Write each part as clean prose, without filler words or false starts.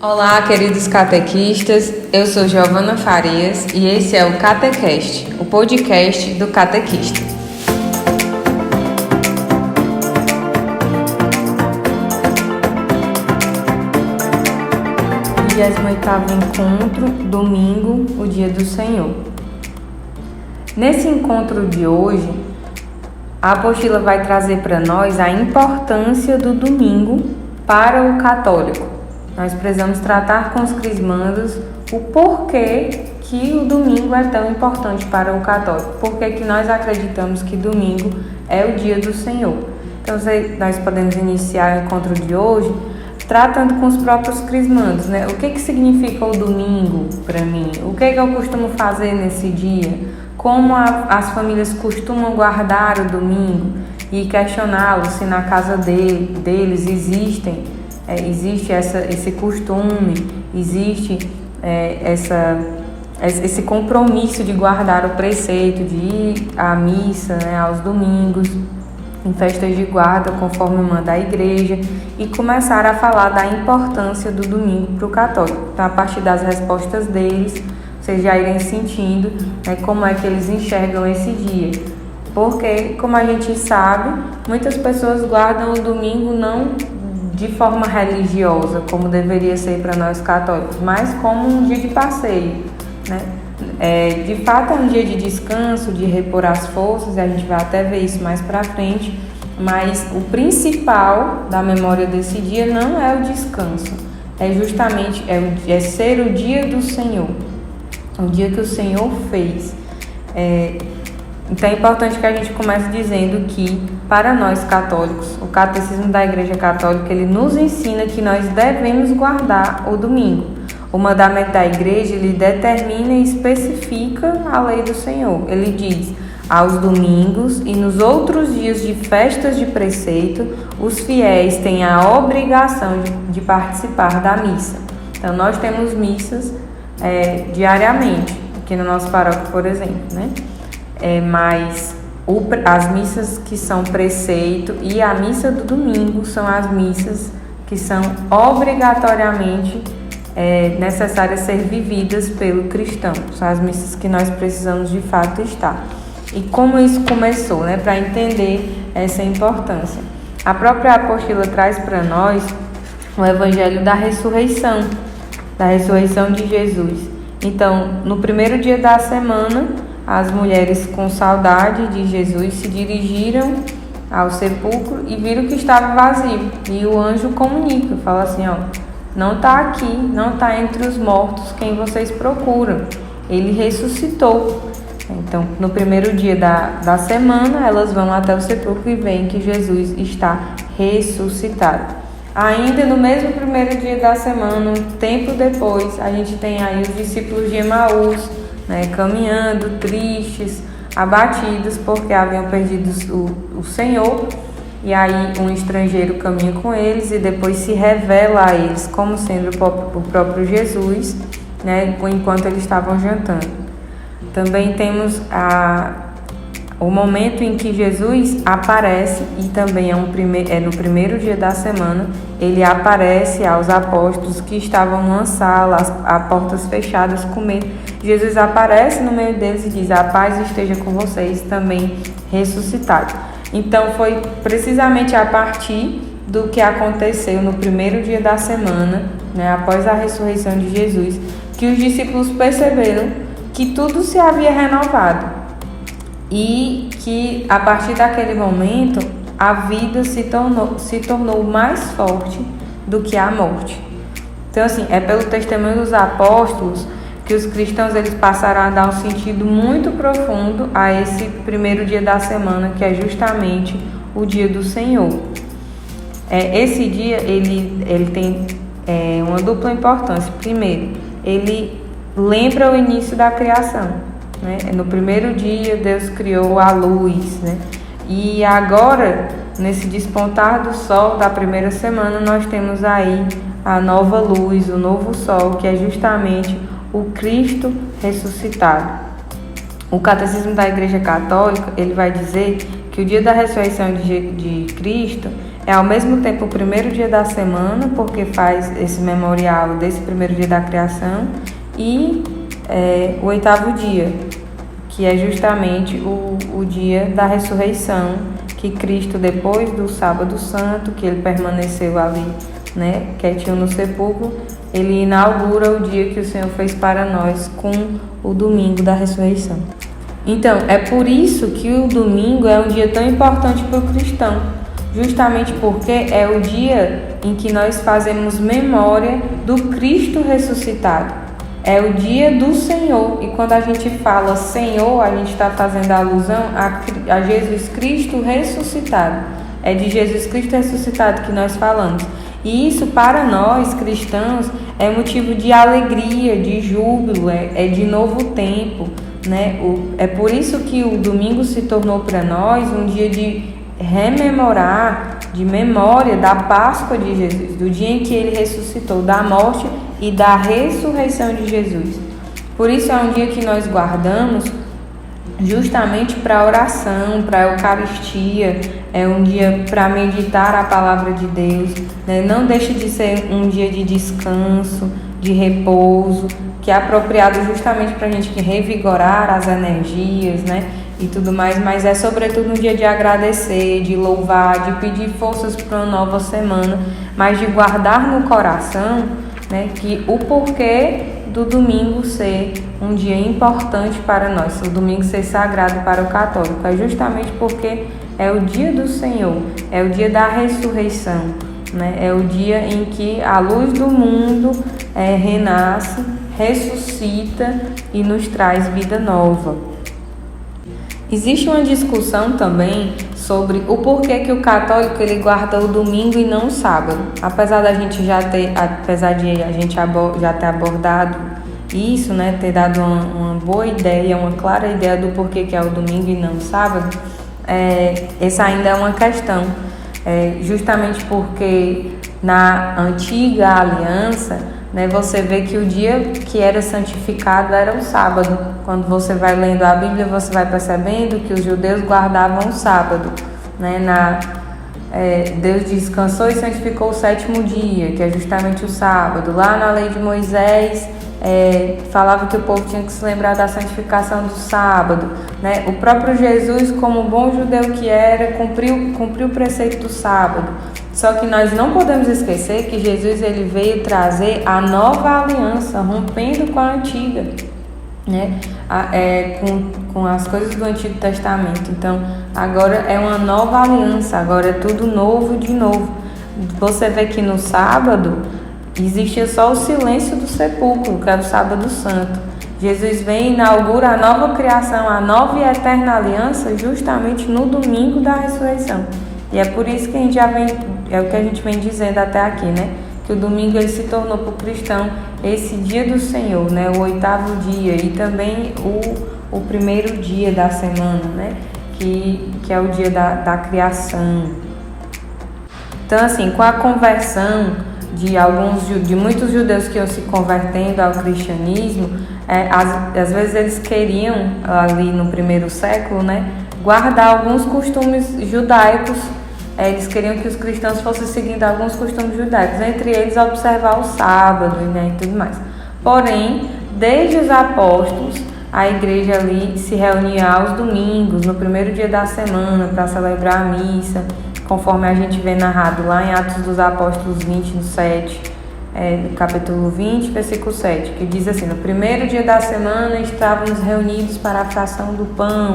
Olá, queridos catequistas, eu sou Giovana Farias e esse é o Catecast, o podcast do catequista. O 28º encontro, domingo, o dia do Senhor. Nesse encontro de hoje, a apostila vai trazer para nós a importância do domingo para o católico. Nós precisamos tratar com os crismandos o porquê que o domingo é tão importante para o católico. Porquê que nós acreditamos que domingo é o dia do Senhor. Então, nós podemos iniciar o encontro de hoje tratando com os próprios crismandos, né? O que significa o domingo para mim? O que eu costumo fazer nesse dia? Como as famílias costumam guardar o domingo e questioná-lo se na casa deles existe esse costume, existe esse compromisso de guardar o preceito, de ir à missa, né, aos domingos, em festas de guarda, conforme manda a igreja, e começar a falar da importância do domingo para o católico. Então, a partir das respostas deles, vocês já irem sentindo, né, como é que eles enxergam esse dia. Porque, como a gente sabe, muitas pessoas guardam o domingo não de forma religiosa, como deveria ser para nós católicos, mas como um dia de passeio, né? De fato é um dia de descanso, de repor as forças, e a gente vai até ver isso mais para frente, mas o principal da memória desse dia não é o descanso, é justamente ser o dia do Senhor, o dia que o Senhor fez. Então é importante que a gente comece dizendo que, para nós católicos, o Catecismo da Igreja Católica, ele nos ensina que nós devemos guardar o domingo. O mandamento da Igreja, ele determina e especifica a lei do Senhor. Ele diz: aos domingos e nos outros dias de festas de preceito, os fiéis têm a obrigação de participar da missa. Então nós temos missas diariamente, aqui no nosso paróquio, por exemplo, né? Mas as missas que são preceito e a missa do domingo são as missas que são obrigatoriamente necessárias ser vividas pelo cristão. São as missas que nós precisamos de fato estar. E como isso começou, né? Para entender essa importância. A própria apostila traz para nós o Evangelho da ressurreição de Jesus. Então, no primeiro dia da semana, as mulheres, com saudade de Jesus, se dirigiram ao sepulcro e viram que estava vazio. E o anjo comunica, fala assim, não está aqui, não está entre os mortos quem vocês procuram. Ele ressuscitou. Então, no primeiro dia da semana, elas vão até o sepulcro e veem que Jesus está ressuscitado. Ainda no mesmo primeiro dia da semana, um tempo depois, a gente tem aí os discípulos de Emaús, né, caminhando, tristes, abatidos, porque haviam perdido o Senhor. E aí um estrangeiro caminha com eles e depois se revela a eles como sendo o próprio Jesus, né, enquanto eles estavam jantando. Também temos o momento em que Jesus aparece, e também no primeiro dia da semana, ele aparece aos apóstolos que estavam numa sala, a portas fechadas, com medo. Jesus aparece no meio deles e diz: a paz esteja com vocês, também ressuscitado. Então foi precisamente a partir do que aconteceu no primeiro dia da semana, né, após a ressurreição de Jesus, que os discípulos perceberam que tudo se havia renovado e que a partir daquele momento a vida se tornou mais forte do que a morte. Então, assim, é pelo testemunho dos apóstolos que os cristãos eles passaram a dar um sentido muito profundo a esse primeiro dia da semana, que é justamente o dia do Senhor. Esse dia ele tem uma dupla importância. Primeiro, ele lembra o início da criação, né? No primeiro dia Deus criou a luz, né? E agora, nesse despontar do sol da primeira semana, nós temos aí a nova luz, o novo sol, que é justamente o Cristo ressuscitado. O Catecismo da Igreja Católica, ele vai dizer que o dia da ressurreição de Cristo É ao mesmo tempo o primeiro dia da semana, porque faz esse memorial desse primeiro dia da criação, e o 8º dia, que é justamente o dia da ressurreição, que Cristo, depois do sábado santo, que ele permaneceu ali, né, quietinho no sepulcro, ele inaugura o dia que o Senhor fez para nós com o domingo da ressurreição. Então, é por isso que o domingo é um dia tão importante para o cristão, justamente porque é o dia em que nós fazemos memória do Cristo ressuscitado. É o dia do Senhor, e quando a gente fala Senhor, a gente está fazendo alusão a Jesus Cristo ressuscitado. É de Jesus Cristo ressuscitado que nós falamos. E isso, para nós cristãos, é motivo de alegria, de júbilo, é de novo tempo, né? É por isso que o domingo se tornou para nós um dia de rememorar, de memória da Páscoa de Jesus, do dia em que ele ressuscitou, da morte e da ressurreição de Jesus. Por isso é um dia que nós guardamos justamente para oração, para a Eucaristia, é um dia para meditar a palavra de Deus, né? Não deixa de ser um dia de descanso, de repouso, que é apropriado justamente para a gente revigorar as energias, né? E tudo mais, mas é sobretudo um dia de agradecer, de louvar, de pedir forças para uma nova semana, mas de guardar no coração, né, que o porquê do domingo ser um dia importante para nós, o domingo ser sagrado para o católico, é justamente porque é o dia do Senhor, é o dia da ressurreição, né? É o dia em que a luz do mundo renasce, ressuscita e nos traz vida nova. Existe uma discussão também sobre o porquê que o católico ele guarda o domingo e não o sábado. Apesar de a gente já ter abordado isso, né, ter dado uma boa ideia, uma clara ideia do porquê que é o domingo e não o sábado, essa ainda é uma questão. Justamente porque na antiga aliança, né, você vê que o dia que era santificado era o sábado. Quando você vai lendo a Bíblia, você vai percebendo que os judeus guardavam o sábado, né? Deus descansou e santificou o 7º dia, que é justamente o sábado. Lá na lei de Moisés, falava que o povo tinha que se lembrar da santificação do sábado, né? O próprio Jesus, como bom judeu que era, cumpriu o preceito do sábado. Só que nós não podemos esquecer que Jesus ele veio trazer a nova aliança, rompendo com a antiga, né? Com as coisas do Antigo Testamento. Então, agora é uma nova aliança, agora é tudo novo de novo. Você vê que no sábado existia só o silêncio do sepulcro, que era o sábado santo. Jesus vem e inaugura a nova criação, a nova e eterna aliança, justamente no domingo da ressurreição. E é por isso que a gente é o que a gente vem dizendo até aqui, né? Que o domingo ele se tornou para o cristão esse dia do Senhor, né? O 8º dia e também o primeiro dia da semana, né? Que é o dia da criação. Então, assim, com a conversão de muitos judeus que iam se convertendo ao cristianismo, às vezes eles queriam, ali no primeiro século, né? Guardar alguns costumes judaicos. Eles queriam que os cristãos fossem seguindo alguns costumes judaicos, entre eles observar o sábado, né, e tudo mais. Porém, desde os apóstolos, a igreja ali se reunia aos domingos, no primeiro dia da semana, para celebrar a missa, conforme a gente vê narrado lá em Atos dos Apóstolos 20, no 7, no capítulo 20, versículo 7, que diz assim: no primeiro dia da semana estávamos reunidos para a fração do pão,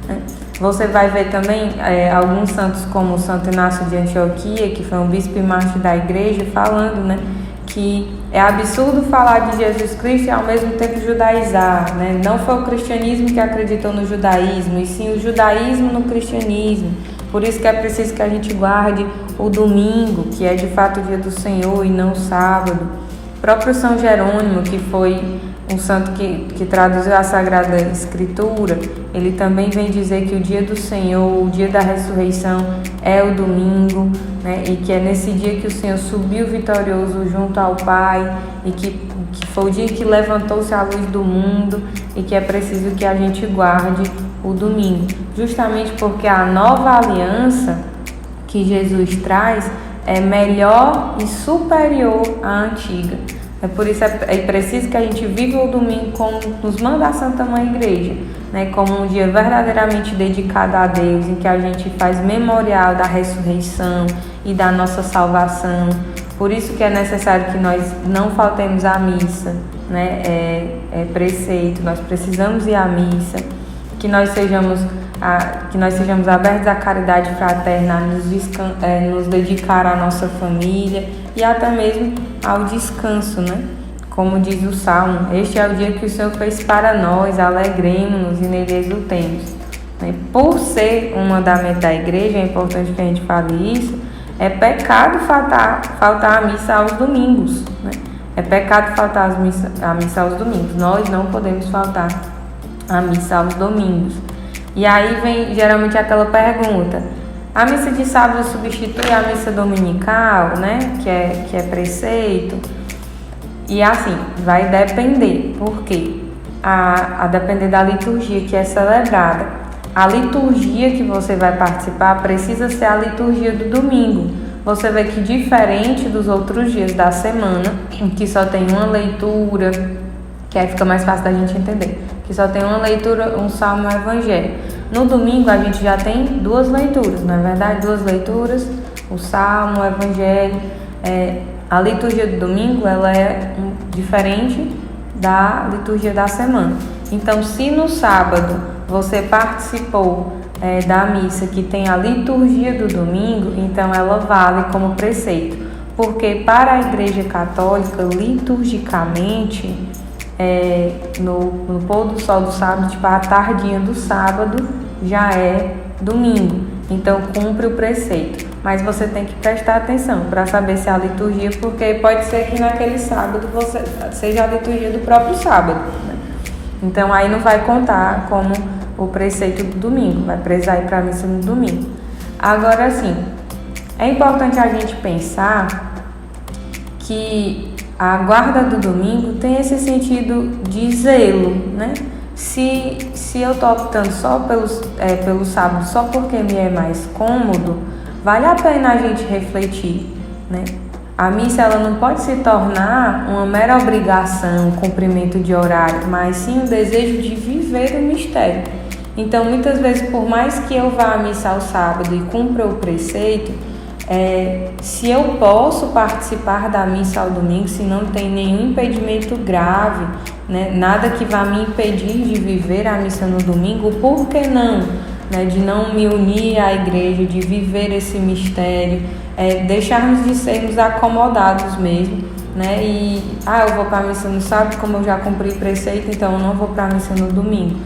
né? Você vai ver também alguns santos, como o Santo Inácio de Antioquia, que foi um bispo e mártir da igreja, falando, né, que é absurdo falar de Jesus Cristo e ao mesmo tempo judaizar, né? Não foi o cristianismo que acreditou no judaísmo, e sim o judaísmo no cristianismo. Por isso que é preciso que a gente guarde o domingo, que é de fato o dia do Senhor e não o sábado. O próprio São Jerônimo, que foi um santo que traduziu a Sagrada Escritura, ele também vem dizer que o dia do Senhor, o dia da ressurreição é o domingo, né? E que é nesse dia que o Senhor subiu vitorioso junto ao Pai, e que foi o dia que levantou-se a luz do mundo, e que é preciso que a gente guarde o domingo, justamente porque a nova aliança que Jesus traz é melhor e superior à antiga. É por isso é preciso que a gente viva o domingo como nos manda a Santa Mãe Igreja, né? Como um dia verdadeiramente dedicado a Deus, em que a gente faz memorial da ressurreição e da nossa salvação. Por isso que é necessário que nós não faltemos à missa, né? É preceito, nós precisamos ir à missa, que nós sejamos abertos à caridade fraterna, nos dedicar à nossa família e até mesmo ao descanso, né? Como diz o Salmo, este é o dia que o Senhor fez para nós, alegremos-nos e nele exultemos. Por ser um mandamento da igreja, é importante que a gente fale isso, é pecado faltar à missa aos domingos, né? É pecado faltar à missa aos domingos. Nós não podemos faltar à missa aos domingos. E aí vem geralmente aquela pergunta: a missa de sábado substitui a missa dominical, né? Que é preceito? E assim, vai depender. Por quê? A depender da liturgia que é celebrada. A liturgia que você vai participar precisa ser a liturgia do domingo. Você vê que diferente dos outros dias da semana, em que só tem uma leitura, que aí fica mais fácil da gente entender, que só tem uma leitura, um salmo e um evangelho. No domingo a gente já tem duas leituras, na verdade, duas leituras, o salmo, o evangelho. A liturgia do domingo ela é diferente da liturgia da semana. Então, se no sábado você participou da missa que tem a liturgia do domingo, então ela vale como preceito, porque para a Igreja Católica, liturgicamente, no pôr do sol do sábado, tipo a tardinha do sábado, já é domingo, então cumpre o preceito. Mas você tem que prestar atenção para saber se é a liturgia, porque pode ser que naquele sábado seja a liturgia do próprio sábado, né? Então aí não vai contar como o preceito do domingo, vai precisar ir para a missa no domingo. Agora sim, é importante a gente pensar que a guarda do domingo tem esse sentido de zelo, né? Se eu estou optando só pelo sábado, só porque me é mais cômodo, vale a pena a gente refletir, né? A missa ela não pode se tornar uma mera obrigação, cumprimento de horário, mas sim um desejo de viver o mistério. Então, muitas vezes, por mais que eu vá à missa ao sábado e cumpra o preceito, se eu posso participar da missa ao domingo, se não tem nenhum impedimento grave, né, nada que vá me impedir de viver a missa no domingo, por que não? Né, de não me unir à igreja, de viver esse mistério, deixarmos de sermos acomodados mesmo, né? Eu vou para a missa no sábado, como eu já cumpri preceito, então eu não vou para a missa no domingo.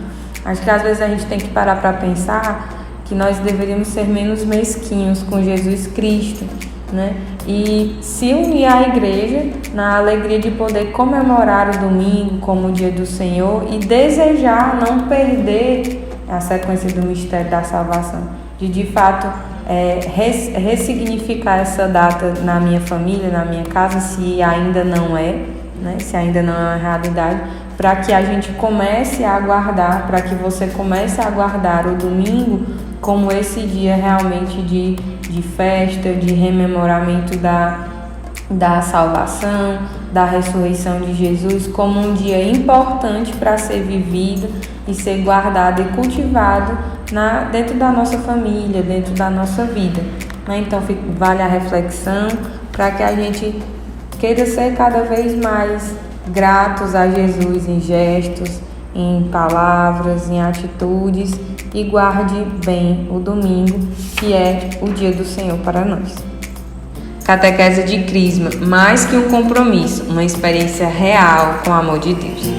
Acho que às vezes a gente tem que parar para pensar que nós deveríamos ser menos mesquinhos com Jesus Cristo, né? E se unir à igreja na alegria de poder comemorar o domingo como o dia do Senhor e desejar não perder a sequência do mistério da salvação, de fato ressignificar essa data na minha família, na minha casa, se ainda não é, né? Se ainda não é uma realidade, para que a gente comece a aguardar, para que você comece a aguardar o domingo como esse dia realmente de festa, de rememoramento da salvação, da ressurreição de Jesus, como um dia importante para ser vivido e ser guardado e cultivado dentro da nossa família, dentro da nossa vida, né? Então vale a reflexão para que a gente queira ser cada vez mais gratos a Jesus em gestos, em palavras, em atitudes, e guarde bem o domingo, que é o dia do Senhor para nós. Catequese de Crisma, mais que um compromisso, uma experiência real com o amor de Deus.